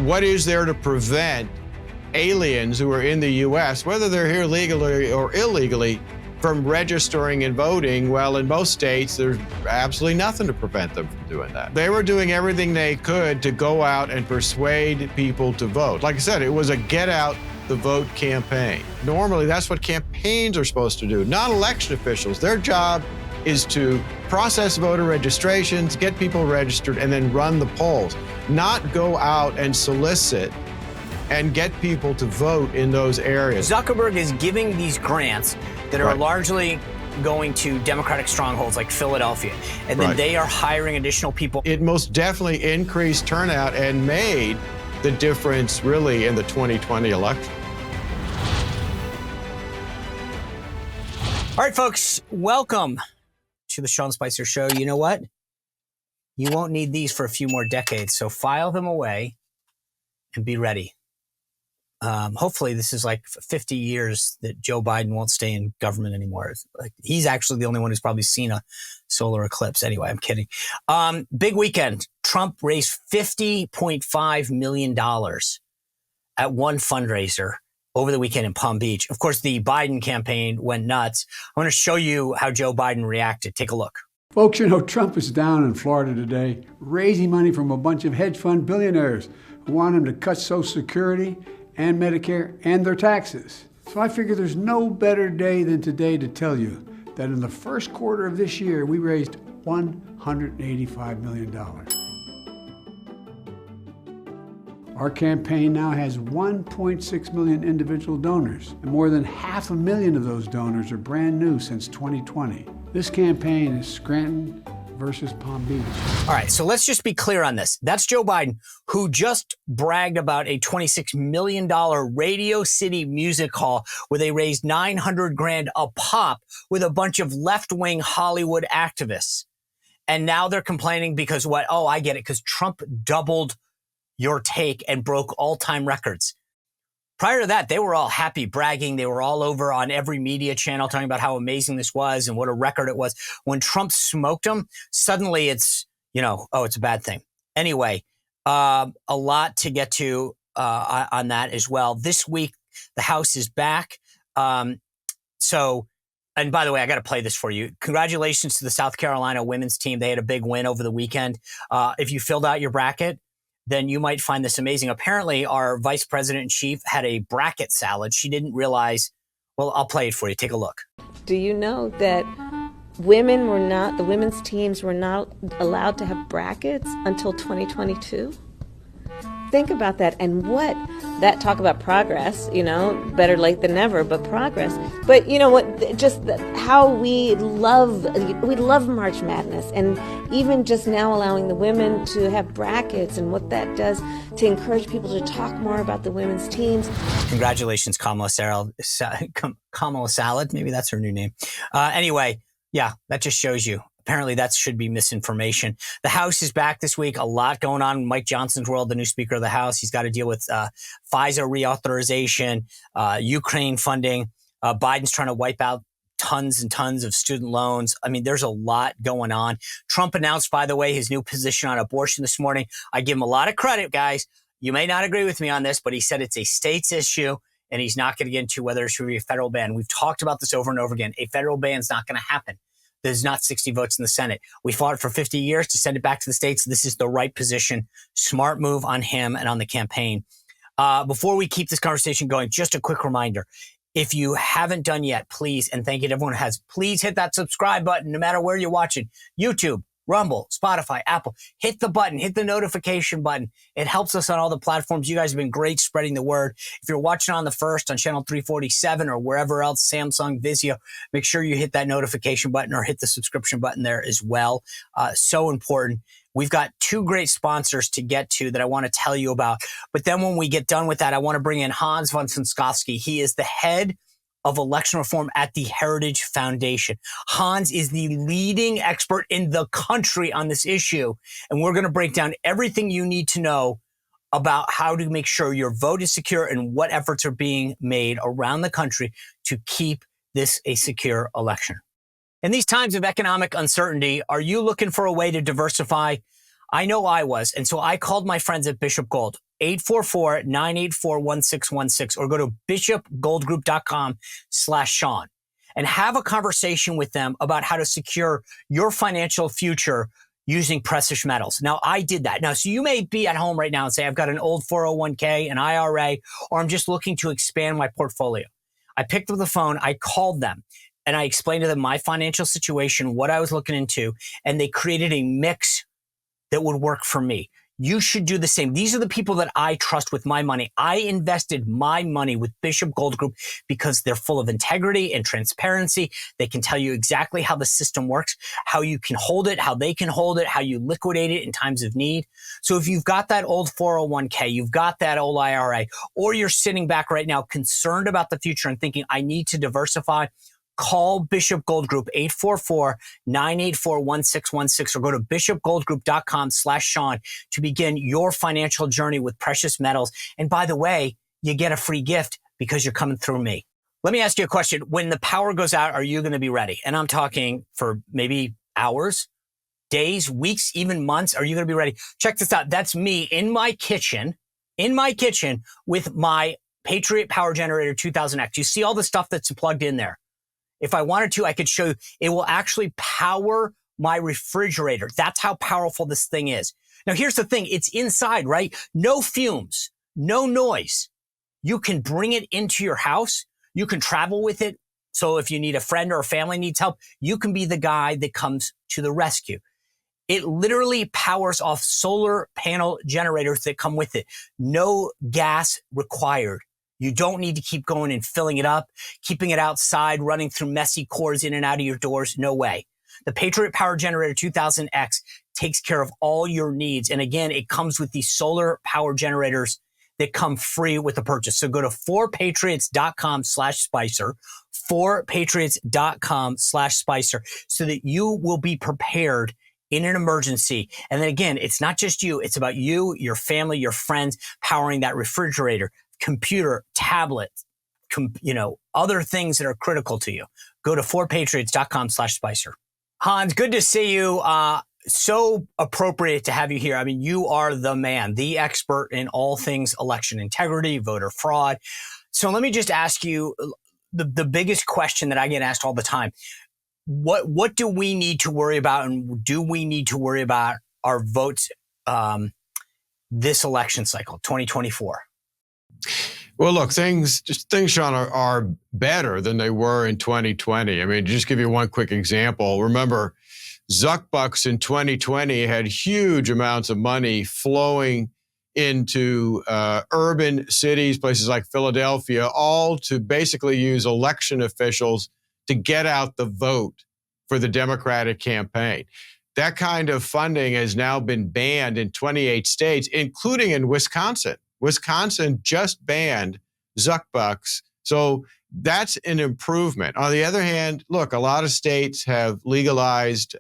what is there to prevent aliens who are in the U.S., whether they're here legally or illegally, from registering and voting? Well, in most states, there's absolutely nothing to prevent them from doing that. They were doing everything they could to go out and persuade people to vote. Like I said, it was a get out the vote campaign. Normally, that's what campaigns are supposed to do, not election officials. Their job is to process voter registrations, get people registered, and then run the polls, not go out and solicit and get people to vote in those areas. Zuckerberg is giving these grants that are largely going to Democratic strongholds like Philadelphia, and then they are hiring additional people. It most definitely increased turnout and made the difference really in the 2020 election. All right, folks, welcome to the Sean Spicer Show. You know what? You won't need these for a few more decades, so file them away and be ready. Hopefully this is like 50 years that Joe Biden won't stay in government anymore. Like, he's actually the only one who's probably seen a solar eclipse. Anyway, I'm kidding. Big weekend. Trump raised $50.5 million at one fundraiser over the weekend in Palm Beach. Of course, the Biden campaign went nuts. I want to show you how Joe Biden reacted. Take a look. Folks, you know, Trump is down in Florida today, raising money from a bunch of hedge fund billionaires who want him to cut Social Security and Medicare and their taxes. So I figure there's no better day than today to tell you that in the first quarter of this year, we raised $185 million. Our campaign now has 1.6 million individual donors, and more than 500,000 of those donors are brand new since 2020. This campaign is Scranton versus Palm Beach. All right, so let's just be clear on this. That's Joe Biden, who just bragged about a $26 million Radio City music hall where they raised $900,000 a pop with a bunch of left-wing Hollywood activists. And now they're complaining because what? Oh, I get it, because Trump doubled your take and broke all-time records. Prior to that, they were all happy, bragging. They were all over on every media channel talking about how amazing this was and what a record it was. When Trump smoked them, suddenly it's, it's a bad thing. Anyway, a lot to get to on that as well. This week, the House is back. And by the way, I got to play this for you. Congratulations to the South Carolina women's team. They had a big win over the weekend. If you filled out your bracket, then you might find this amazing. Apparently, our vice president in chief had a bracket salad. She didn't realize. Well, I'll play it for you. Take a look. Do you know that the women's teams were not allowed to have brackets until 2022? Think about that. And talk about progress, better late than never, but progress. But you know what, just how we love March Madness, and even just now allowing the women to have brackets and what that does to encourage people to talk more about the women's teams. Congratulations, Kamala Salad. Maybe that's her new name. Anyway, yeah, that just shows you. Apparently that should be misinformation. The House is back this week. A lot going on in Mike Johnson's world, the new Speaker of the House. He's got to deal with FISA reauthorization, Ukraine funding. Biden's trying to wipe out tons and tons of student loans. I mean, there's a lot going on. Trump announced, by the way, his new position on abortion this morning. I give him a lot of credit, guys. You may not agree with me on this, but he said it's a state's issue, and he's not going to get into whether it should be a federal ban. We've talked about this over and over again. A federal ban is not going to happen. There's not 60 votes in the Senate. We fought for 50 years to send it back to the states. This is the right position. Smart move on him and on the campaign. Before we keep this conversation going, just a quick reminder. If you haven't done yet, please, and thank you to everyone who has, please hit that subscribe button no matter where you're watching. YouTube, Rumble, Spotify, Apple. Hit the button. Hit the notification button. It helps us on all the platforms. You guys have been great spreading the word. If you're watching on the First, on channel 347 or wherever else, Samsung, Vizio, make sure you hit that notification button or hit the subscription button there as well. So important. We've got two great sponsors to get to that I want to tell you about. But then when we get done with that, I want to bring in Hans von Spakovsky. He is the head of election reform at the Heritage Foundation. Hans is the leading expert in the country on this issue. And we're going to break down everything you need to know about how to make sure your vote is secure and what efforts are being made around the country to keep this a secure election. In these times of economic uncertainty, are you looking for a way to diversify? I know I was. And so I called my friends at Bishop Gold. 844-984-1616 or go to bishopgoldgroup.com/Sean and have a conversation with them about how to secure your financial future using precious metals. Now, I did that. Now, so you may be at home right now and say, I've got an old 401k, an IRA, or I'm just looking to expand my portfolio. I picked up the phone, I called them, and I explained to them my financial situation, what I was looking into, and they created a mix that would work for me. You should do the same. These are the people that I trust with my money. I invested my money with Bishop Gold Group because they're full of integrity and transparency. They can tell you exactly how the system works, how you can hold it, how they can hold it, how you liquidate it in times of need. So if you've got that old 401k, you've got that old IRA, or you're sitting back right now concerned about the future and thinking, I need to diversify, call Bishop Gold Group, 844-984-1616, or go to bishopgoldgroup.com/Sean to begin your financial journey with precious metals. And by the way, you get a free gift because you're coming through me. Let me ask you a question. When the power goes out, are you going to be ready? And I'm talking for maybe hours, days, weeks, even months. Are you going to be ready? Check this out. That's me in my kitchen with my Patriot Power Generator 2000X. You see all the stuff that's plugged in there. If I wanted to, I could show you. It will actually power my refrigerator. That's how powerful this thing is. Now, here's the thing. It's inside, right? No fumes, no noise. You can bring it into your house. You can travel with it. So if you need a friend or a family needs help, you can be the guy that comes to the rescue. It literally powers off solar panel generators that come with it. No gas required. You don't need to keep going and filling it up, keeping it outside, running through messy cords in and out of your doors. No way. The Patriot Power Generator 2000X takes care of all your needs. And again, it comes with these solar power generators that come free with the purchase. So go to 4patriots.com/Spicer, 4patriots.com/Spicer, so that you will be prepared in an emergency. And then again, it's not just you. It's about you, your family, your friends, powering that refrigerator, computer, tablet, other things that are critical to you. Go to 4patriots.com/Spicer. Hans, good to see you. So appropriate to have you here. I mean, you are the man, the expert in all things election integrity, voter fraud. So let me just ask you the biggest question that I get asked all the time. What do we need to worry about, and do we need to worry about our votes this election cycle, 2024? Well, look, things, Sean, are better than they were in 2020. I mean, just give you one quick example. Remember, Zuck bucks in 2020 had huge amounts of money flowing into urban cities, places like Philadelphia, all to basically use election officials to get out the vote for the Democratic campaign. That kind of funding has now been banned in 28 states, including in Wisconsin. Wisconsin just banned Zuck bucks. So that's an improvement. On the other hand, look, a lot of states have legalized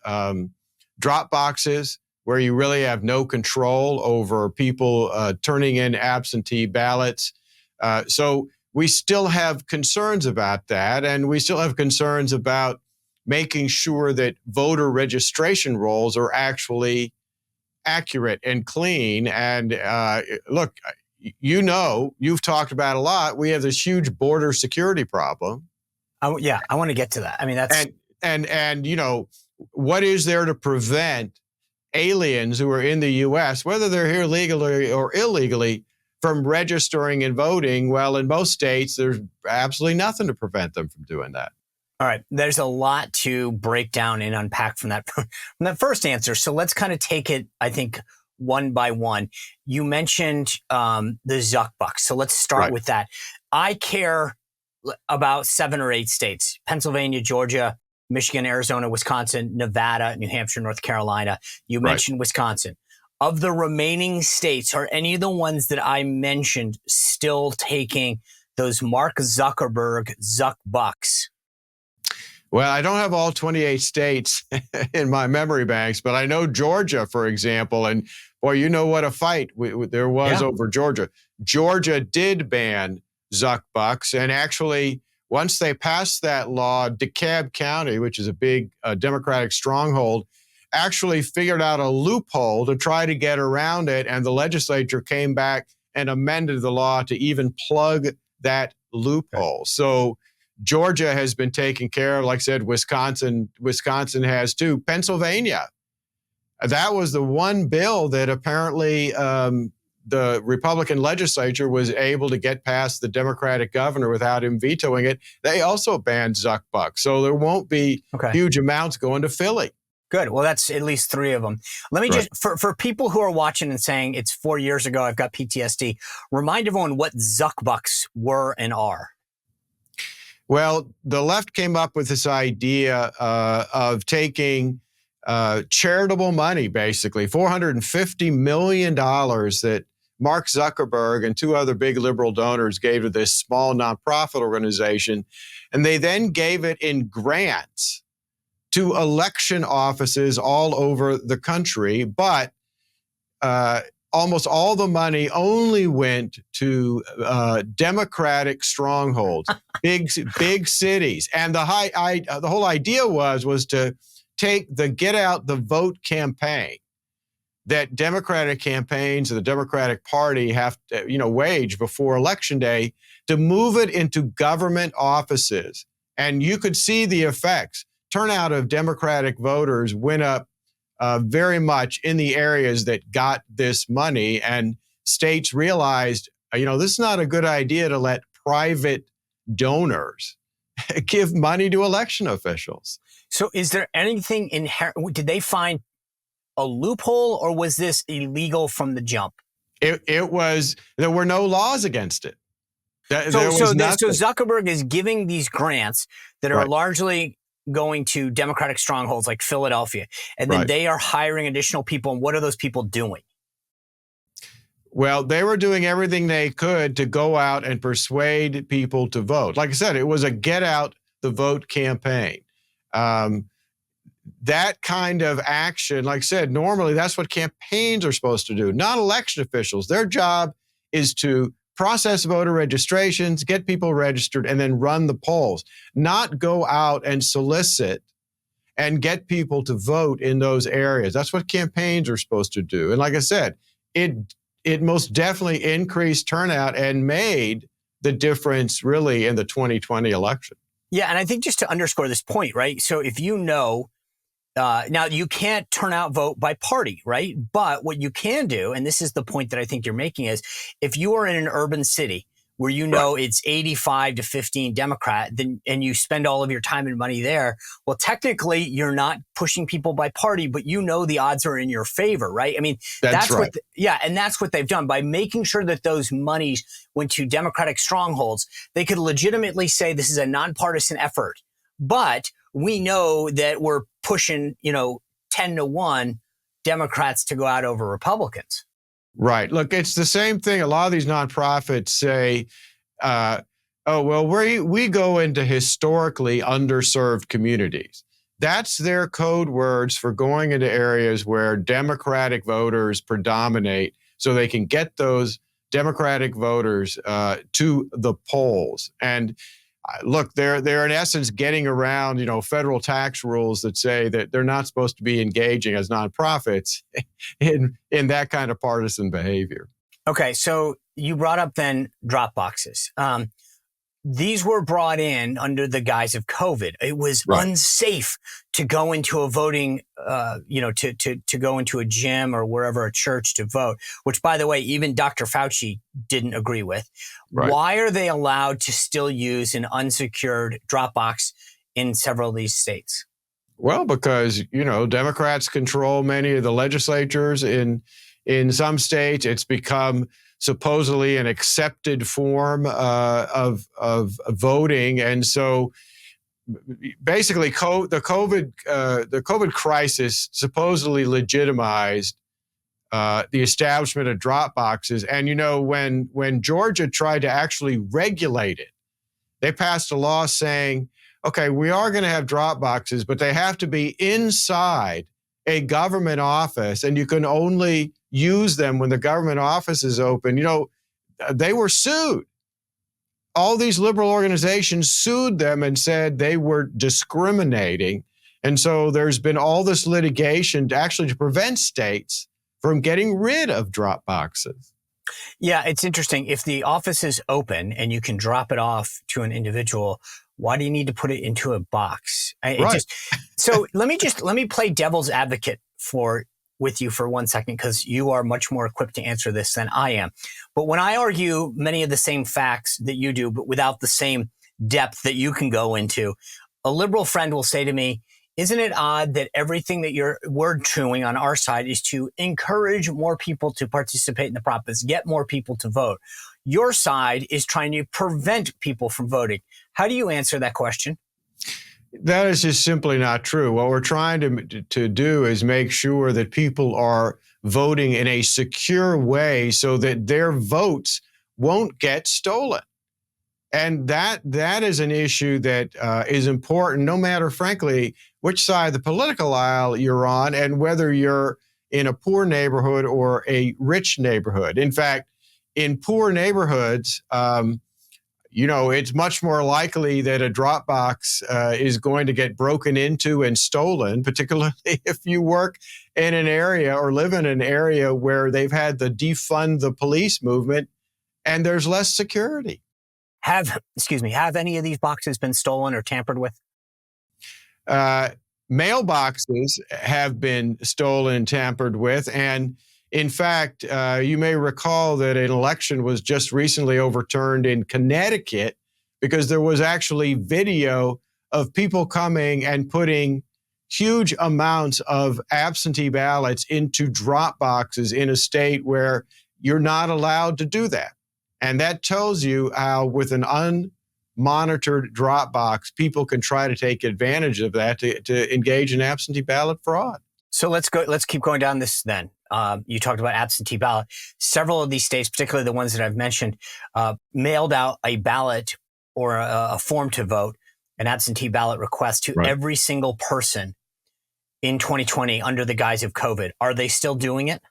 dropboxes where you really have no control over people turning in absentee ballots. So we still have concerns about that. And we still have concerns about making sure that voter registration rolls are actually accurate and clean. And look, you've talked about a lot. We have this huge border security problem. Yeah, I want to get to that. I mean, that's and what is there to prevent aliens who are in the U.S., whether they're here legally or illegally, from registering and voting? Well, in most states, there's absolutely nothing to prevent them from doing that. All right. There's a lot to break down and unpack from that first answer. So let's kind of take it, I think, one by one. You mentioned the Zuck bucks. So let's start with that. I care about 7 or 8 states: Pennsylvania, Georgia, Michigan, Arizona, Wisconsin, Nevada, New Hampshire, North Carolina. You mentioned Wisconsin. Of the remaining states, are any of the ones that I mentioned still taking those Mark Zuckerberg Zuck bucks? Well, I don't have all 28 states in my memory banks, but I know Georgia, for example, and boy, you know what a fight there was over Georgia. Georgia did ban Zuck bucks, and actually, once they passed that law, DeKalb County, which is a big Democratic stronghold, actually figured out a loophole to try to get around it, and the legislature came back and amended the law to even plug that loophole. So Georgia has been taken care of. Like I said, Wisconsin has too. Pennsylvania, that was the one bill that apparently the Republican legislature was able to get past the Democratic governor without him vetoing it. They also banned Zuck bucks. So there won't be huge amounts going to Philly. Good. Well, that's at least 3 of them. Let me just, for people who are watching and saying it's 4 years ago, I've got PTSD, remind everyone what Zuck bucks were and are. Well, the left came up with this idea of taking charitable money, basically, $450 million that Mark Zuckerberg and 2 other big liberal donors gave to this small nonprofit organization, and they then gave it in grants to election offices all over the country. But almost all the money only went to Democratic strongholds, big cities. And the whole idea was to take the Get Out the Vote campaign that Democratic campaigns and the Democratic Party have to, wage before Election Day, to move it into government offices. And you could see the effects. Turnout of Democratic voters went up very much in the areas that got this money, and states realized, this is not a good idea to let private donors give money to election officials. So is there anything inherent? Did they find a loophole, or was this illegal from the jump? It was, there were no laws against it. So Zuckerberg is giving these grants that are largely going to Democratic strongholds like Philadelphia, and then they are hiring additional people. And what are those people doing? Well, they were doing everything they could to go out and persuade people to vote. Like I said, it was a Get Out the Vote campaign. That kind of action, like I said, normally that's what campaigns are supposed to do, not election officials. Their job is to process voter registrations, get people registered, and then run the polls, not go out and solicit and get people to vote in those areas. That's what campaigns are supposed to do. And like I said, it most definitely increased turnout and made the difference really in the 2020 election. Yeah, and I think just to underscore this point, right? So if now you can't turn out vote by party, right? But what you can do, and this is the point that I think you're making, is if you are in an urban city where it's 85 to 15 Democrat, and you spend all of your time and money there, well, technically you're not pushing people by party, but the odds are in your favor, right? I mean, that's right. And that's what they've done by making sure that those monies went to Democratic strongholds. They could legitimately say this is a nonpartisan effort, but we know that we're pushing, 10-1 Democrats to go out over Republicans. Right. Look, it's the same thing. A lot of these nonprofits say, we go into historically underserved communities. That's their code words for going into areas where Democratic voters predominate so they can get those Democratic voters to the polls. And look, they're in essence getting around, federal tax rules that say that they're not supposed to be engaging as nonprofits in that kind of partisan behavior. Okay, so you brought up then dropboxes. These were brought in under the guise of COVID. It was unsafe to go into a voting, to go into a gym or wherever, a church, to vote, which, by the way, even Dr. Fauci didn't agree with. Right. Why are they allowed to still use an unsecured Dropbox in several of these states? Well, because, Democrats control many of the legislatures in some states. It's become supposedly an accepted form of voting. And so basically the COVID crisis supposedly legitimized the establishment of drop boxes. And, when Georgia tried to actually regulate it, they passed a law saying, okay, we are going to have drop boxes, but they have to be inside a government office, and you can only use them when the government office is open. They were sued. All these liberal organizations sued them and said they were discriminating. And so there's been all this litigation to prevent states from getting rid of drop boxes. Yeah, it's interesting. If the office is open and you can drop it off to an individual, why do you need to put it into a box? Right. So let me play devil's advocate with you for 1 second, because you are much more equipped to answer this than I am. But when I argue many of the same facts that you do, but without the same depth that you can go into, a liberal friend will say to me, isn't it odd that everything that we're doing on our side is to encourage more people to participate in the process, get more people to vote? Your side is trying to prevent people from voting. How do you answer that question? That is just simply not true. What we're trying to do is make sure that people are voting in a secure way so that their votes won't get stolen. And that is an issue that is important, no matter, frankly, which side of the political aisle you're on and whether you're in a poor neighborhood or a rich neighborhood. In fact, in poor neighborhoods, it's much more likely that a Dropbox is going to get broken into and stolen, particularly if you work in an area or live in an area where they've had the defund the police movement and there's less security. Have any of these boxes been stolen or tampered with? Mailboxes have been stolen and tampered with. And in fact, you may recall that an election was just recently overturned in Connecticut because there was actually video of people coming and putting huge amounts of absentee ballots into drop boxes in a state where you're not allowed to do that. And that tells you how, with an unmonitored drop box, people can try to take advantage of that to engage in absentee ballot fraud. So let's keep going down this then. You talked about absentee ballot. Several of these states, particularly the ones that I've mentioned, mailed out a ballot or a form to vote, an absentee ballot request to every single person in 2020 under the guise of COVID. Are they still doing it?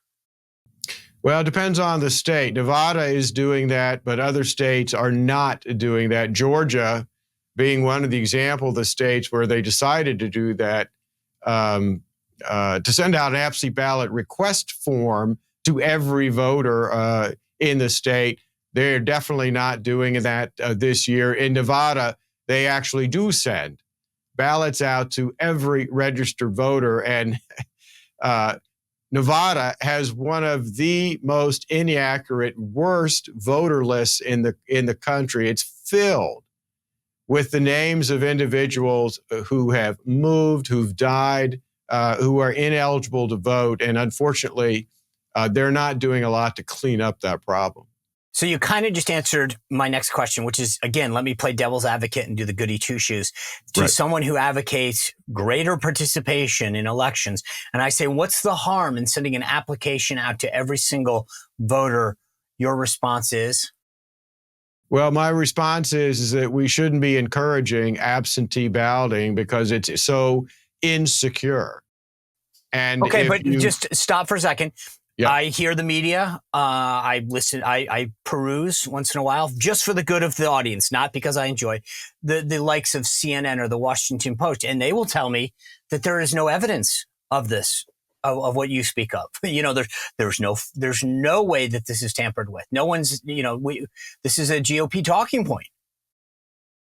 Well, it depends on the state. Nevada is doing that, but other states are not doing that. Georgia being one of the example of the states where they decided to do that, to send out an absentee ballot request form to every voter in the state. They're definitely not doing that this year. In Nevada, they actually do send ballots out to every registered voter. And Nevada has one of the most inaccurate, worst voter lists in the country. It's filled with the names of individuals who have moved, who've died, who are ineligible to vote. And unfortunately, they're not doing a lot to clean up that problem. So you kind of just answered my next question, which is, again, let me play devil's advocate and do the goody two-shoes. To someone who advocates greater participation in elections, and I say, what's the harm in sending an application out to every single voter? Your response is? Well, my response is that we shouldn't be encouraging absentee balloting because it's so insecure. And okay, but just stop for a second. Yeah. I hear the media. I listen. I peruse once in a while, just for the good of the audience, not because I enjoy the likes of CNN or the Washington Post, and they will tell me that there is no evidence of this, of what you speak of. There's no way that this is tampered with. No one's. This is a GOP talking point.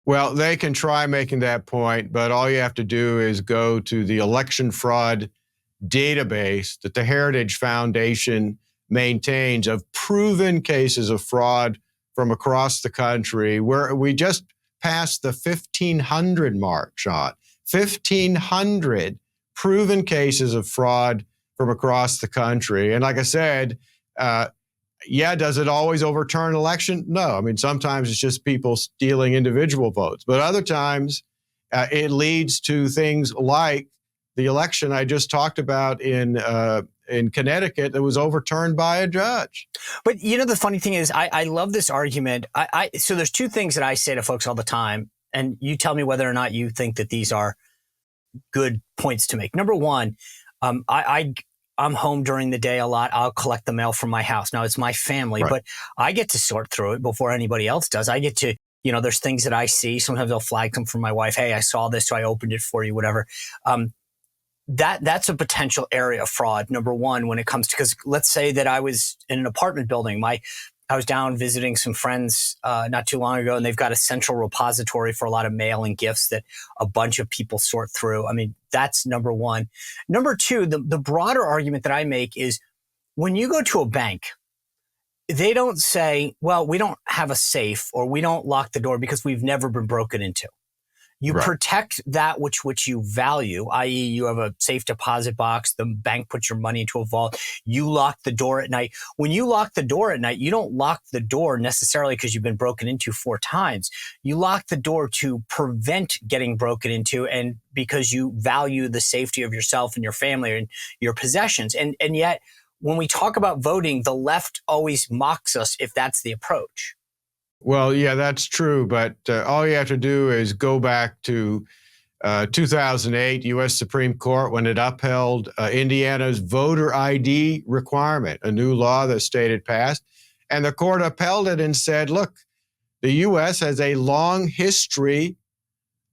Well, they can try making that point, but all you have to do is go to the election fraud database that the Heritage Foundation maintains of proven cases of fraud from across the country, where we just passed the 1,500 mark, Sean. 1,500 proven cases of fraud from across the country. And like I said, does it always overturn an election? No. I mean, sometimes it's just people stealing individual votes, but other times it leads to things like the election I just talked about in Connecticut that was overturned by a judge. But the funny thing is, I love this argument. So there's two things that I say to folks all the time, and you tell me whether or not you think that these are good points to make. Number one, I'm home during the day a lot. I'll collect the mail from my house. Now it's my family, but I get to sort through it before anybody else does. I get to, there's things that I see. Sometimes I'll flag them from my wife. Hey, I saw this, so I opened it for you, whatever. that's a potential area of fraud. Number one, when it comes to, because let's say that I was in an apartment building, I was down visiting some friends not too long ago, and they've got a central repository for a lot of mail and gifts that a bunch of people sort through. I mean, that's number one. Number two, the broader argument that I make is when you go to a bank, they don't say, well, we don't have a safe or we don't lock the door because we've never been broken into. You Right. protect that which you value, i.e. you have a safe deposit box, the bank puts your money into a vault, you lock the door at night. When you lock the door at night, you don't lock the door necessarily because you've been broken into 4 times. You lock the door to prevent getting broken into and because you value the safety of yourself and your family and your possessions. And yet, when we talk about voting, the left always mocks us if that's the approach. Well, yeah, that's true. But all you have to do is go back to 2008 U.S. Supreme Court when it upheld Indiana's voter ID requirement, a new law the state had passed. And the court upheld it and said, look, the U.S. has a long history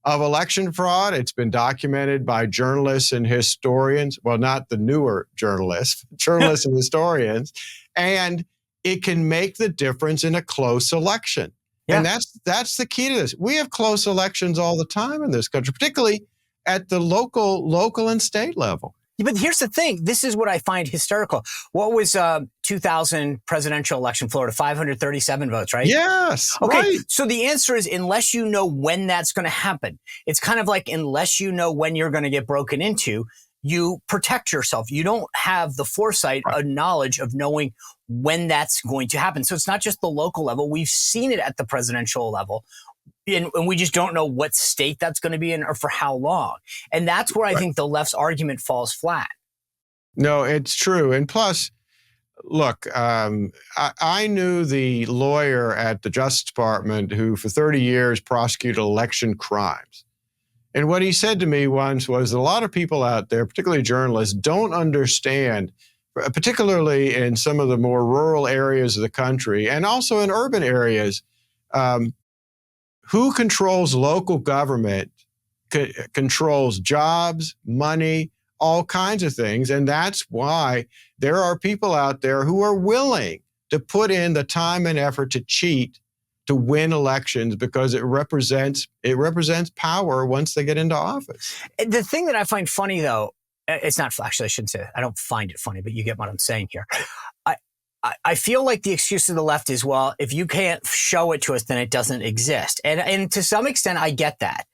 of election fraud. It's been documented by journalists and historians. Well, not the newer journalists, journalists and historians. And it can make the difference in a close election. Yeah. And that's the key to this. We have close elections all the time in this country, particularly at the local and state level. But here's the thing. This is what I find hysterical. What was 2000 presidential election, Florida? 537 votes, right? Yes. Okay. Right. So the answer is unless you know when that's going to happen. It's kind of like unless you know when you're going to get broken into, you protect yourself. You don't have the foresight or knowledge of knowing when that's going to happen. So it's not just the local level. We've seen it at the presidential level. And we just don't know what state that's going to be in or for how long. And that's where I think the left's argument falls flat. No, it's true. And plus, look, I knew the lawyer at the Justice Department who for 30 years prosecuted election crimes. And what he said to me once was a lot of people out there, particularly journalists, don't understand, particularly in some of the more rural areas of the country and also in urban areas, who controls local government controls jobs, money, all kinds of things. And that's why there are people out there who are willing to put in the time and effort to cheat to win elections because it represents power once they get into office. The thing that I find funny, though, it's not actually, I shouldn't say that. I don't find it funny, but you get what I'm saying here. I feel like the excuse of the left is, well, if you can't show it to us, then it doesn't exist. And to some extent, I get that.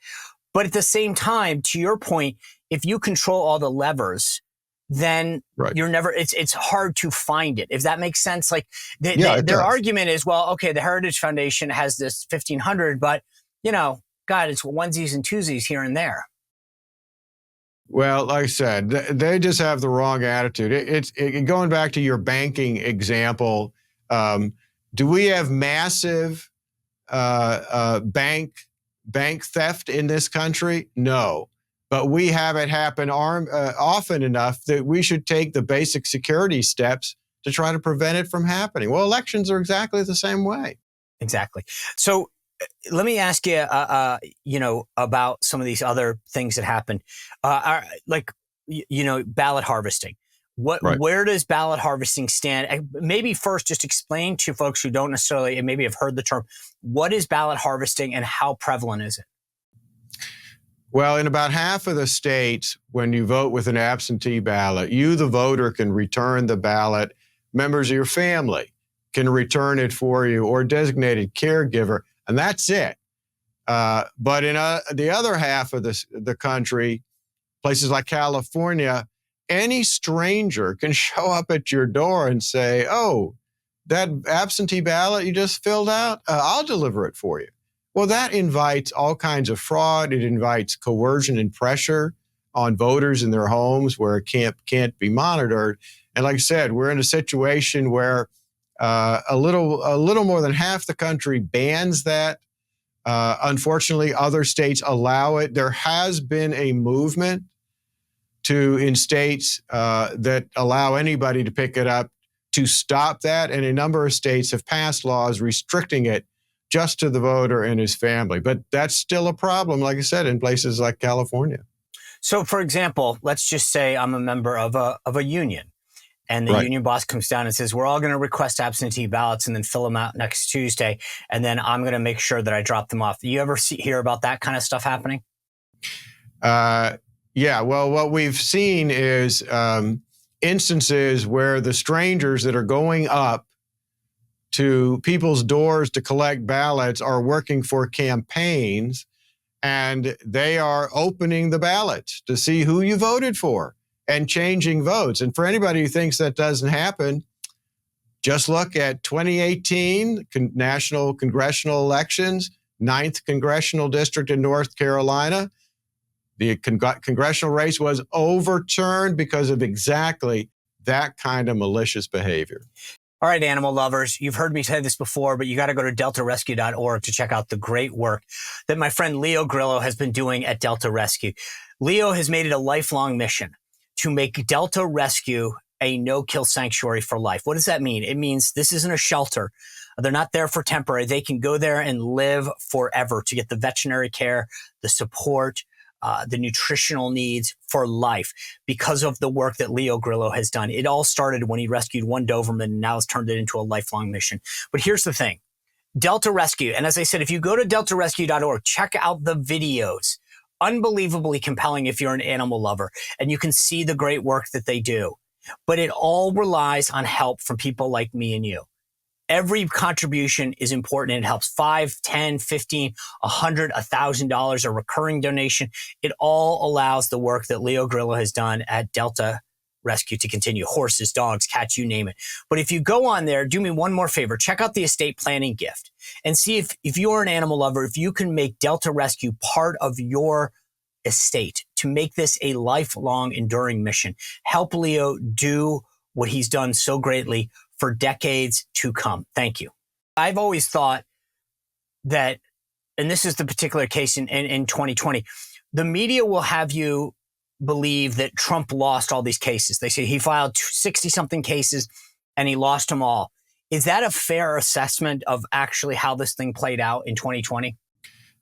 But at the same time, to your point, if you control all the levers, then you're never, it's hard to find it. If that makes sense. Like their argument is, well, okay, the Heritage Foundation has this 1,500, but God, it's onesies and twosies here and there. Well, like I said, they just have the wrong attitude. It's going back to your banking example. Do we have massive bank theft in this country? No. But we have it happen often enough that we should take the basic security steps to try to prevent it from happening. Well, elections are exactly the same way. Exactly. So let me ask you, about some of these other things that happened, ballot harvesting. Where does ballot harvesting stand? Maybe first, just explain to folks who don't necessarily and maybe have heard the term, what is ballot harvesting and how prevalent is it? Well, in about half of the states, when you vote with an absentee ballot, you, the voter, can return the ballot. Members of your family can return it for you or designated caregiver, and that's it. But in the other half of the country, places like California, any stranger can show up at your door and say, oh, that absentee ballot you just filled out, I'll deliver it for you. Well, that invites all kinds of fraud. It invites coercion and pressure on voters in their homes where it can't be monitored. And like I said, we're in a situation where a little more than half the country bans that. Unfortunately, other states allow it. There has been a movement in states that allow anybody to pick it up to stop that. And a number of states have passed laws restricting it just to the voter and his family. But that's still a problem, like I said, in places like California. So, for example, let's just say I'm a member of a union, and the union boss comes down and says, we're all going to request absentee ballots and then fill them out next Tuesday, and then I'm going to make sure that I drop them off. Do you ever hear about that kind of stuff happening? Yeah, well, what we've seen is instances where the strangers that are going up to people's doors to collect ballots are working for campaigns, and they are opening the ballots to see who you voted for and changing votes. And for anybody who thinks that doesn't happen, just look at 2018 national congressional elections, 9th congressional district in North Carolina. The congressional race was overturned because of exactly that kind of malicious behavior. All right, animal lovers, you've heard me say this before, but you got to go to deltarescue.org to check out the great work that my friend Leo Grillo has been doing at Delta Rescue. Leo has made it a lifelong mission to make Delta Rescue a no-kill sanctuary for life. What does that mean? It means this isn't a shelter. They're not there for temporary. They can go there and live forever to get the veterinary care, the support, the nutritional needs for life because of the work that Leo Grillo has done. It all started when he rescued one Doberman and now has turned it into a lifelong mission. But here's the thing. Delta Rescue, and as I said, if you go to deltarescue.org, check out the videos. Unbelievably compelling if you're an animal lover, and you can see the great work that they do. But it all relies on help from people like me and you. Every contribution is important and it helps. $5, $10, $15, $100, $1,000, a recurring donation. It all allows the work that Leo Grillo has done at Delta Rescue to continue. Horses, dogs, cats, you name it. But if you go on there, do me one more favor. Check out the estate planning gift and see if you're an animal lover, if you can make Delta Rescue part of your estate to make this a lifelong enduring mission. Help Leo do what he's done so greatly for decades to come. Thank you. I've always thought that, and this is the particular case in 2020, the media will have you believe that Trump lost all these cases. They say he filed 60-something cases and he lost them all. Is that a fair assessment of actually how this thing played out in 2020?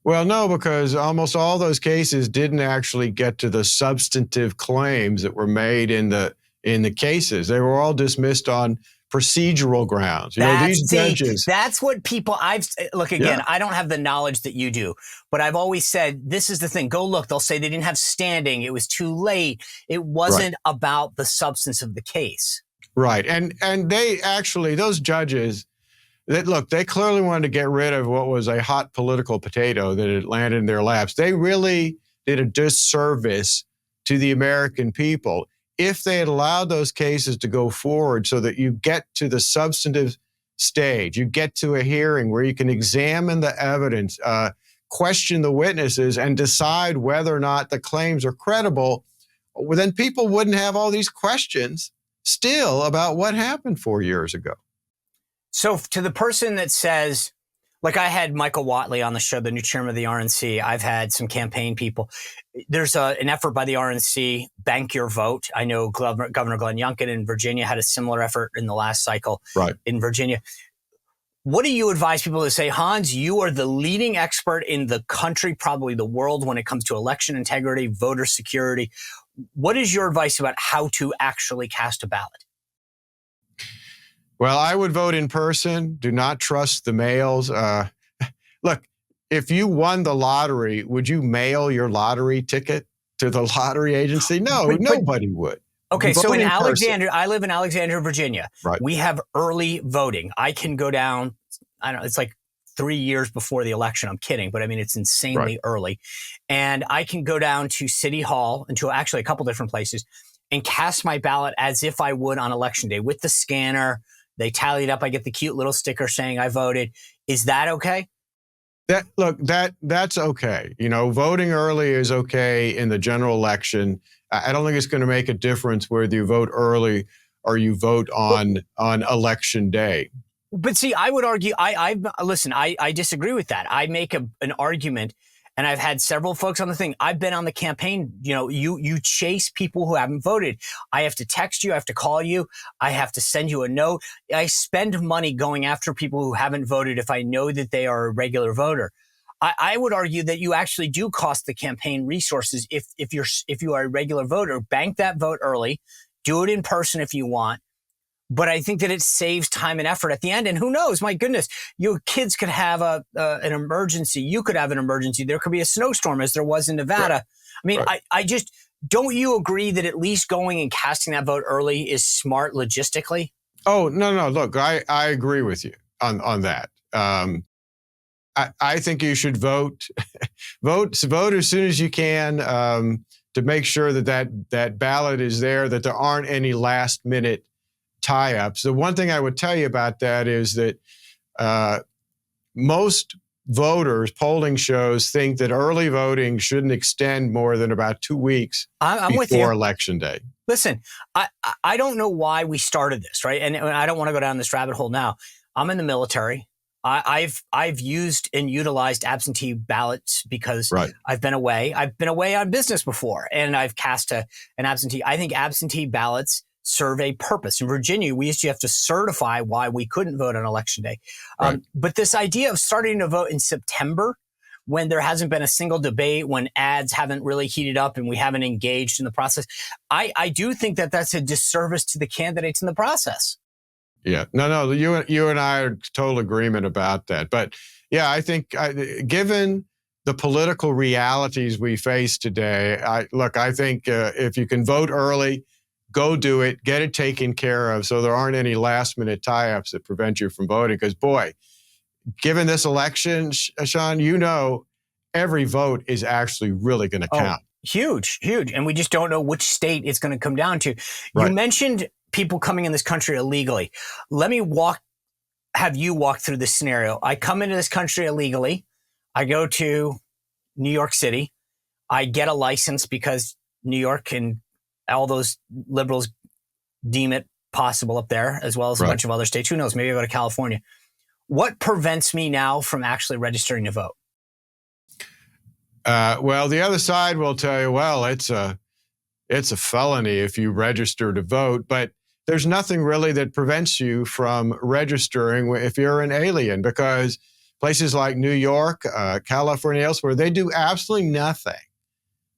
Well, no, because almost all those cases didn't actually get to the substantive claims that were made in the cases. They were all dismissed on procedural grounds. These judges. That's what people look again. Yeah. I don't have the knowledge that you do, but I've always said this is the thing. Go look. They'll say they didn't have standing. It was too late. It wasn't about the substance of the case. Right. And they actually, those judges, they clearly wanted to get rid of what was a hot political potato that had landed in their laps. They really did a disservice to the American people if they had allowed those cases to go forward so that you get to the substantive stage, you get to a hearing where you can examine the evidence, question the witnesses, and decide whether or not the claims are credible, well, then people wouldn't have all these questions still about what happened 4 years ago. So to the person that says, like I had Michael Whatley on the show, the new chairman of the RNC. I've had some campaign people. There's an effort by the RNC, Bank Your Vote. I know Governor Glenn Youngkin in Virginia had a similar effort in the last cycle in Virginia. What do you advise people to say, Hans, you are the leading expert in the country, probably the world, when it comes to election integrity, voter security. What is your advice about how to actually cast a ballot? Well, I would vote in person. Do not trust the mails. Look, if you won the lottery, would you mail your lottery ticket to the lottery agency? No, nobody would. Okay, so in Alexandria, I live in Alexandria, Virginia. Right. We have early voting. I can go down, I don't know, it's like 3 years before the election. I'm kidding, but I mean, it's insanely early. And I can go down to City Hall and to actually a couple different places and cast my ballot as if I would on election day with the scanner. They tally it up. I get the cute little sticker saying I voted. Is that okay? That's okay. Voting early is okay in the general election. I don't think it's going to make a difference whether you vote early or you vote on election day. But see, I would argue, I disagree with that. I make an argument, and I've had several folks on the thing. I've been on the campaign. You chase people who haven't voted. I have to text you. I have to call you. I have to send you a note. I spend money going after people who haven't voted if I know that they are a regular voter. I would argue that you actually do cost the campaign resources if you are a regular voter. Bank that vote early, do it in person if you want. But I think that it saves time and effort at the end. And who knows? My goodness, your kids could have an emergency. You could have an emergency. There could be a snowstorm, as there was in Nevada. Right. I mean, Right. I just don't. You agree that at least going and casting that vote early is smart logistically? Oh, no. Look, I agree with you on that. I think you should vote as soon as you can to make sure that ballot is there, that there aren't any last minute tie-ups. The one thing I would tell you about that is that most voters, polling shows, think that early voting shouldn't extend more than about 2 weeks I'm with you. before Election Day. Listen, I don't know why we started this, right? And I don't want to go down this rabbit hole now. I'm in the military. I've used and utilized absentee ballots because Right. I've been away. I've been away on business before, and I've cast an absentee. I think absentee ballots serve a purpose. In Virginia, we used to have to certify why we couldn't vote on Election Day. Right. But this idea of starting to vote in September, when there hasn't been a single debate, when ads haven't really heated up and we haven't engaged in the process, I do think that that's a disservice to the candidates in the process. Yeah, no, you and I are in total agreement about that. But yeah, I think given the political realities we face today, I think if you can vote early, go do it, get it taken care of so there aren't any last minute tie-ups that prevent you from voting. Because boy, given this election, Sean, every vote is actually really going to count. Huge. And we just don't know which state it's going to come down to. Right. You mentioned people coming in this country illegally. Let me have you walk through this scenario. I come into this country illegally. I go to New York City. I get a license because New York and all those liberals deem it possible up there, as well as a bunch of other states. Who knows? Maybe I go to California. What prevents me now from actually registering to vote? Well, the other side will tell you, well, it's a felony if you register to vote, but there's nothing really that prevents you from registering if you're an alien, because places like New York, California, elsewhere, they do absolutely nothing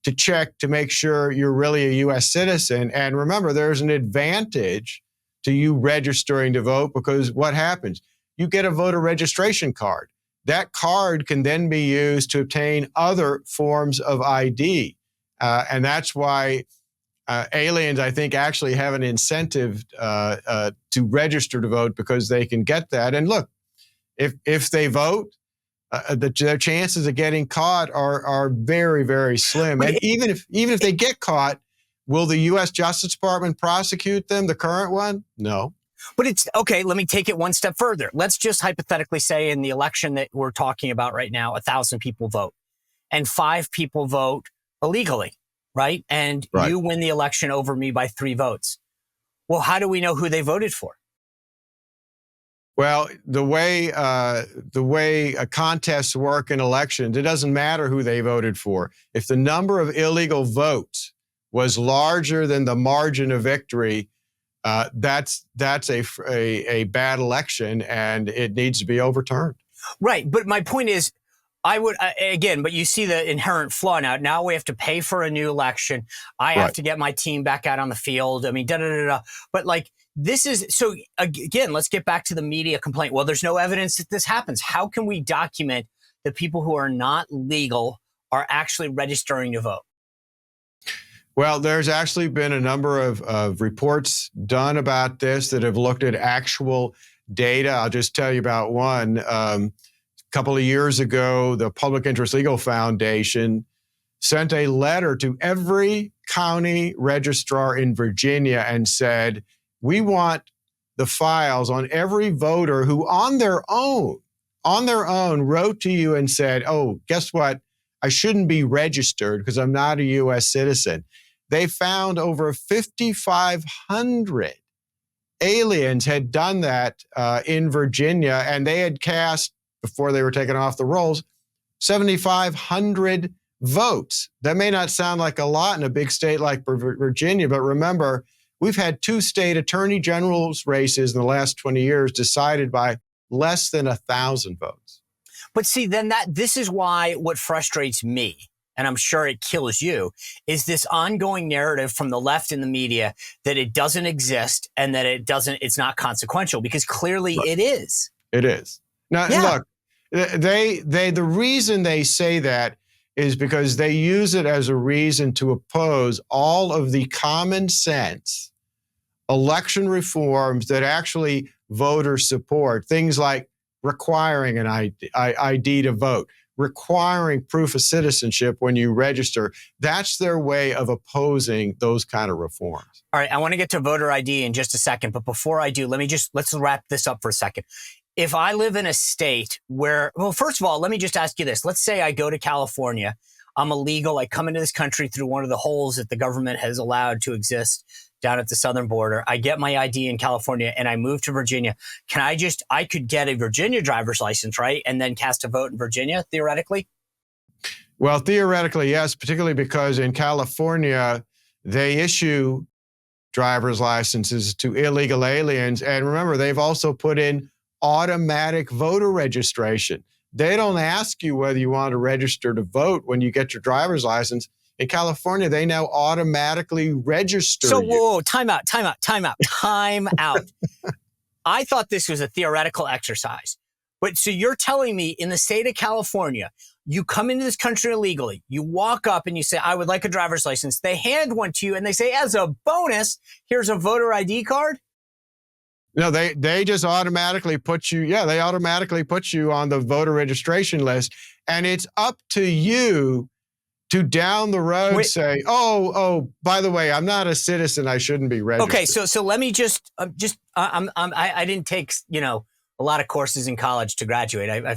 to check to make sure you're really a U.S. citizen. And remember, there's an advantage to you registering to vote, because what happens? You get a voter registration card. That card can then be used to obtain other forms of ID. And that's why aliens, I think, actually have an incentive to register to vote, because they can get that. And look, if they vote, their chances of getting caught are very, very slim. And even if they get caught, will the U.S. Justice Department prosecute them, the current one? No. But it's okay. Let me take it one step further. Let's just hypothetically say in the election that we're talking about right now, 1,000 people vote and 5 people vote illegally, right? And you win the election over me by 3 votes. Well, how do we know who they voted for? Well, the way contests work in elections, it doesn't matter who they voted for. If the number of illegal votes was larger than the margin of victory, that's a bad election, and it needs to be overturned. Right, but my point is, I would again, but you see the inherent flaw now. Now we have to pay for a new election. I have to get my team back out on the field. I mean, But like, this is so. Again, let's get back to the media complaint. Well, there's no evidence that this happens. How can we document that people who are not legal are actually registering to vote? Well, there's actually been a number of reports done about this that have looked at actual data. I'll just tell you about one. A couple of years ago, the Public Interest Legal Foundation sent a letter to every county registrar in Virginia and said, we want the files on every voter who on their own wrote to you and said, oh, guess what? I shouldn't be registered because I'm not a U.S. citizen. They found over 5,500 aliens had done that in Virginia, and they had cast, before they were taken off the rolls, 7,500 votes. That may not sound like a lot in a big state like Virginia, but remember, we've had 2 state attorney generals races in the last 20 years decided by less than 1,000 votes. But see, then this is why what frustrates me, and I'm sure it kills you, is this ongoing narrative from the left in the media that it doesn't exist and that it's not consequential, because clearly it is. It is. Now, look, the reason they say that is because they use it as a reason to oppose all of the common sense election reforms that actually voters support. Things like requiring an ID to vote, requiring proof of citizenship when you register. That's their way of opposing those kind of reforms. All right, I want to get to voter ID in just a second, but before I do, let's wrap this up for a second. If I live in a state where, well, first of all, let me just ask you this. Let's say I go to California. I'm illegal. I come into this country through one of the holes that the government has allowed to exist down at the southern border. I get my ID in California and I move to Virginia. I could get a Virginia driver's license, right? And then cast a vote in Virginia, theoretically? Well, theoretically, yes, particularly because in California, they issue driver's licenses to illegal aliens. And remember, they've also put in automatic voter registration. They don't ask you whether you want to register to vote when you get your driver's license. In California, they now automatically register you. Whoa, time out. I thought this was a theoretical exercise. But so you're telling me in the state of California, you come into this country illegally, you walk up and you say, I would like a driver's license. They hand one to you and they say, as a bonus, here's a voter ID card? No, they just automatically put you, they automatically put you on the voter registration list. And it's up to you to down the road say, oh, by the way, I'm not a citizen. I shouldn't be registered. Okay, so let me I didn't take, a lot of courses in college to graduate. I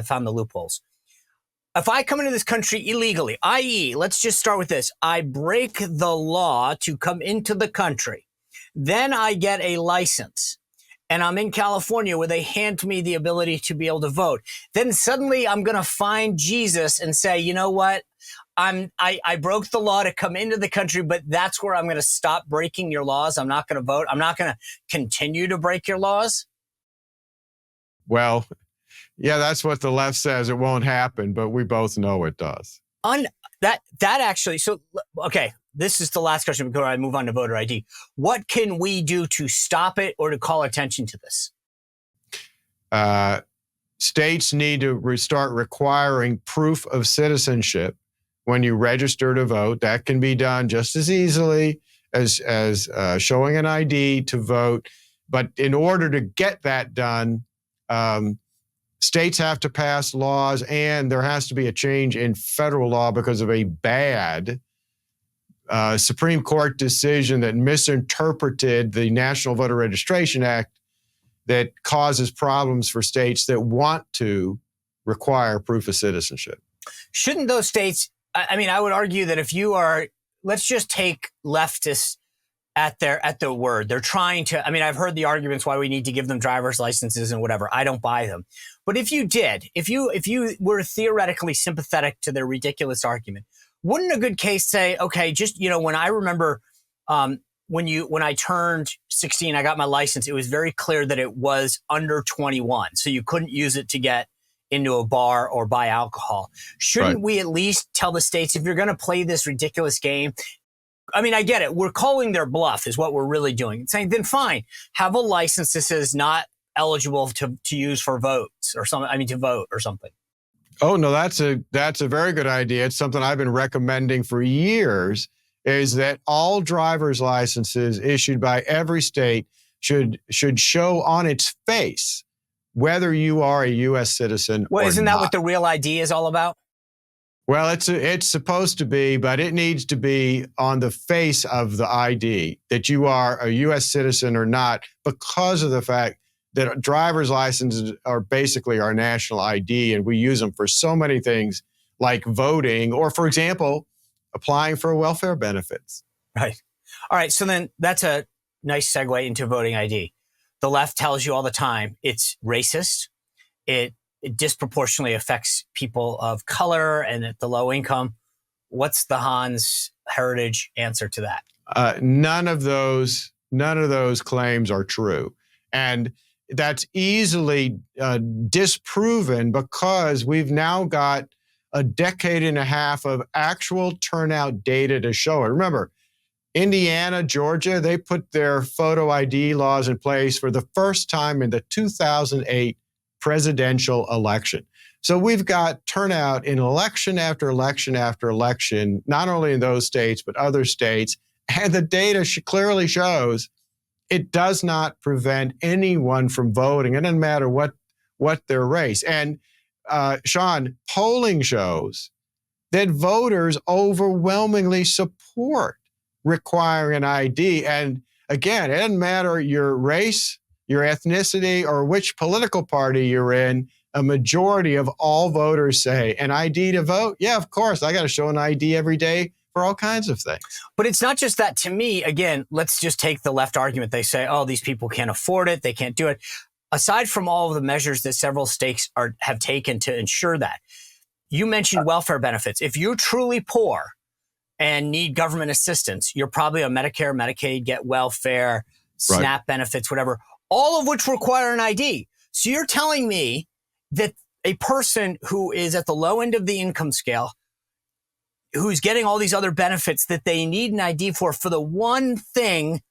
found the loopholes. If I come into this country illegally, i.e., let's just start with this. I break the law to come into the country. Then I get a license and I'm in California where they hand me the ability to be able to vote. Then suddenly I'm going to find Jesus and say, you know what? I broke the law to come into the country, but that's where I'm going to stop breaking your laws. I'm not going to vote. I'm not going to continue to break your laws. Well, yeah, that's what the left says. It won't happen, but we both know it does. Okay. This is the last question before I move on to voter ID. What can we do to stop it or to call attention to this? States need to start requiring proof of citizenship when you register to vote. That can be done just as easily as showing an ID to vote. But in order to get that done, states have to pass laws, and there has to be a change in federal law because of a bad Supreme Court decision that misinterpreted the National Voter Registration Act that causes problems for states that want to require proof of citizenship. Shouldn't those states, I would argue that if you are, let's just take leftists at their word. They're trying to, I've heard the arguments why we need to give them driver's licenses and whatever. I don't buy them. But if you were theoretically sympathetic to their ridiculous argument, wouldn't a good case say, okay, just, when I remember when I turned 16, I got my license, it was very clear that it was under 21. So you couldn't use it to get into a bar or buy alcohol. Shouldn't we at least tell the states, if you're going to play this ridiculous game, I get it. We're calling their bluff is what we're really doing. It's saying, then fine, have a license that says not eligible to use for votes or something. To vote or something. Oh, no, that's a very good idea. It's something I've been recommending for years, is that all driver's licenses issued by every state should show on its face whether you are a U.S. citizen or isn't that not. what the Real ID is all about? Well, it's supposed to be, but it needs to be on the face of the ID that you are a U.S. citizen or not, because of the fact that driver's licenses are basically our national ID, and we use them for so many things like voting or, for example, applying for welfare benefits. Right. All right. So then that's a nice segue into voting ID. The left tells you all the time it's racist. It disproportionately affects people of color and at the low income. What's the Hans Heritage answer to that? None of those claims are true. And that's easily disproven because we've now got a decade and a half of actual turnout data to show it. Remember, Indiana, Georgia, they put their photo ID laws in place for the first time in the 2008 presidential election. So we've got turnout in election after election after election, not only in those states, but other states. And the data clearly shows it does not prevent anyone from voting. It doesn't matter what their race. And Sean, polling shows that voters overwhelmingly support requiring an ID. And again, it doesn't matter your race, your ethnicity, or which political party you're in. A majority of all voters say an ID to vote. Yeah, of course, I got to show an ID every day for all kinds of things. But it's not just that. To me, again, let's just take the left argument. They say, oh, these people can't afford it. They can't do it. Aside from all of the measures that several states have taken to ensure that, you mentioned welfare benefits. If you're truly poor and need government assistance, you're probably on Medicare, Medicaid, get welfare, SNAP benefits, whatever, all of which require an ID. So you're telling me that a person who is at the low end of the income scale, who's getting all these other benefits that they need an ID for the one thing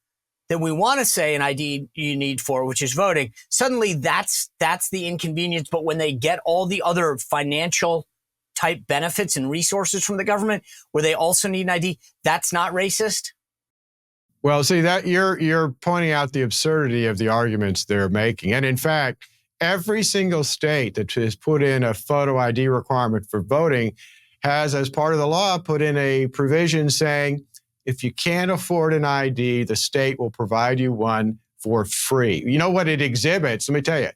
that we want to say an ID you need for, which is voting, suddenly that's the inconvenience. But when they get all the other financial type benefits and resources from the government where they also need an ID, that's not racist? Well, see, that you're pointing out the absurdity of the arguments they're making. And in fact, every single state that has put in a photo ID requirement for voting has, as part of the law, put in a provision saying, if you can't afford an ID, the state will provide you one for free. You know what it exhibits? Let me tell you.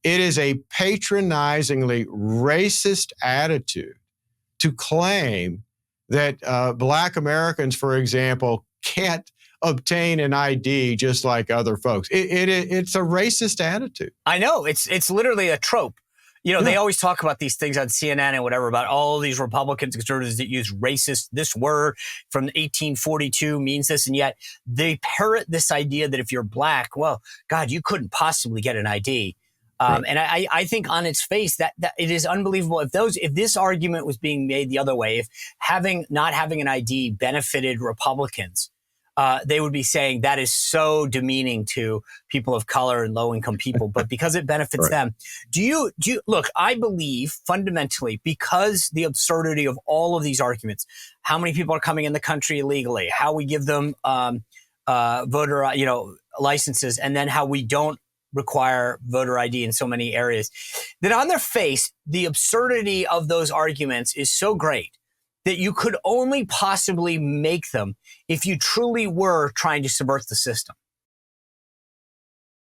It is a patronizingly racist attitude to claim that Black Americans, for example, can't obtain an ID just like other folks. It's a racist attitude. I know. It's literally a trope. You know, they always talk about these things on CNN and whatever about all these Republicans, conservatives that use racist. This word from 1842 means this. And yet they parrot this idea that if you're Black, well, God, you couldn't possibly get an ID. And I think on its face that it is unbelievable. If this argument was being made the other way, if not having an ID benefited Republicans, they would be saying that is so demeaning to people of color and low income people. But because it benefits them, do you look? I believe fundamentally, because the absurdity of all of these arguments, how many people are coming in the country illegally, how we give them voter licenses, and then how we don't require voter ID in so many areas, that on their face, the absurdity of those arguments is so great that you could only possibly make them if you truly were trying to subvert the system.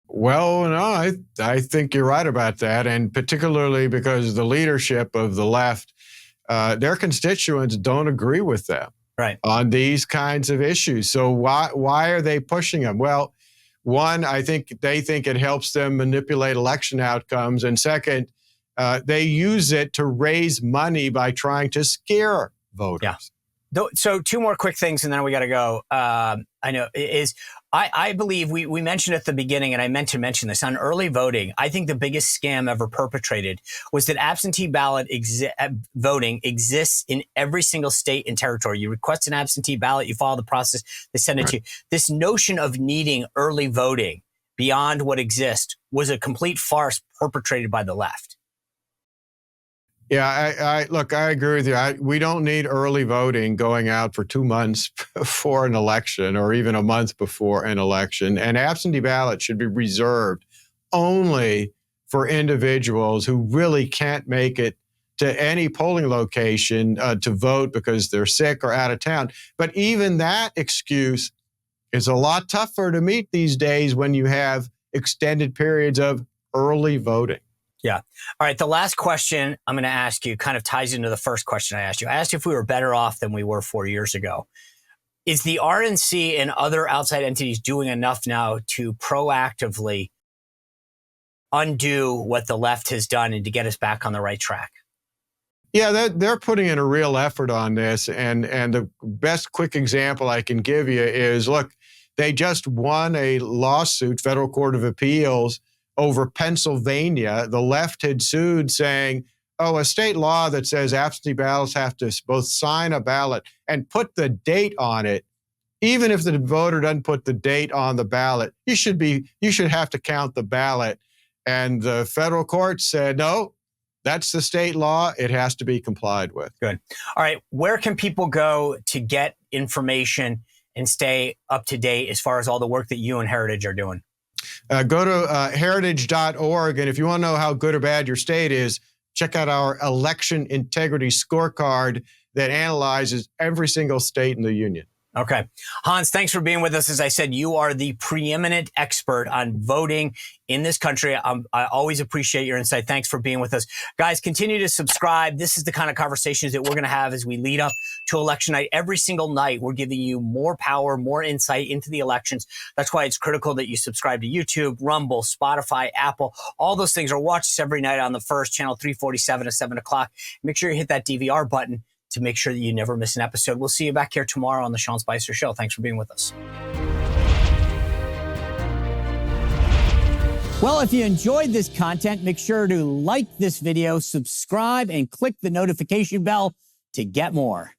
Well, no, I think you're right about that. And particularly because the leadership of the left, their constituents don't agree with them on these kinds of issues. So why are they pushing them? Well, one, I think they think it helps them manipulate election outcomes. And second, they use it to raise money by trying to scare voters. Yeah. So two more quick things, and then we got to go. I know I believe we mentioned at the beginning, and I meant to mention this on early voting. I think the biggest scam ever perpetrated was that absentee ballot voting exists in every single state and territory. You request an absentee ballot, you follow the process, they send it to you. This notion of needing early voting beyond what exists was a complete farce perpetrated by the left. Yeah, I agree with you. We don't need early voting going out for 2 months before an election or even a month before an election. And absentee ballot should be reserved only for individuals who really can't make it to any polling location to vote because they're sick or out of town. But even that excuse is a lot tougher to meet these days when you have extended periods of early voting. Yeah. All right. The last question I'm going to ask you kind of ties into the first question I asked you. I asked you if we were better off than we were 4 years ago. Is the RNC and other outside entities doing enough now to proactively undo what the left has done and to get us back on the right track? Yeah, they're putting in a real effort on this. And the best quick example I can give you is, look, they just won a lawsuit, Federal Court of Appeals, over Pennsylvania. The left had sued saying, oh, a state law that says absentee ballots have to both sign a ballot and put the date on it. Even if the voter doesn't put the date on the ballot, you should have to count the ballot. And the federal court said, no, that's the state law. It has to be complied with. Good. All right. Where can people go to get information and stay up to date as far as all the work that you and Heritage are doing? Go to heritage.org. And if you want to know how good or bad your state is, check out our election integrity scorecard that analyzes every single state in the union. Okay. Hans, thanks for being with us. As I said, you are the preeminent expert on voting in this country. I always appreciate your insight. Thanks for being with us. Guys, continue to subscribe. This is the kind of conversations that we're going to have as we lead up to election night. Every single night, we're giving you more power, more insight into the elections. That's why it's critical that you subscribe to YouTube, Rumble, Spotify, Apple. All those things are watched every night on the First, channel 347 at 7 o'clock. Make sure you hit that DVR button to make sure that you never miss an episode. We'll see you back here tomorrow on the Sean Spicer Show. Thanks for being with us. Well, if you enjoyed this content, make sure to like this video, subscribe, and click the notification bell to get more.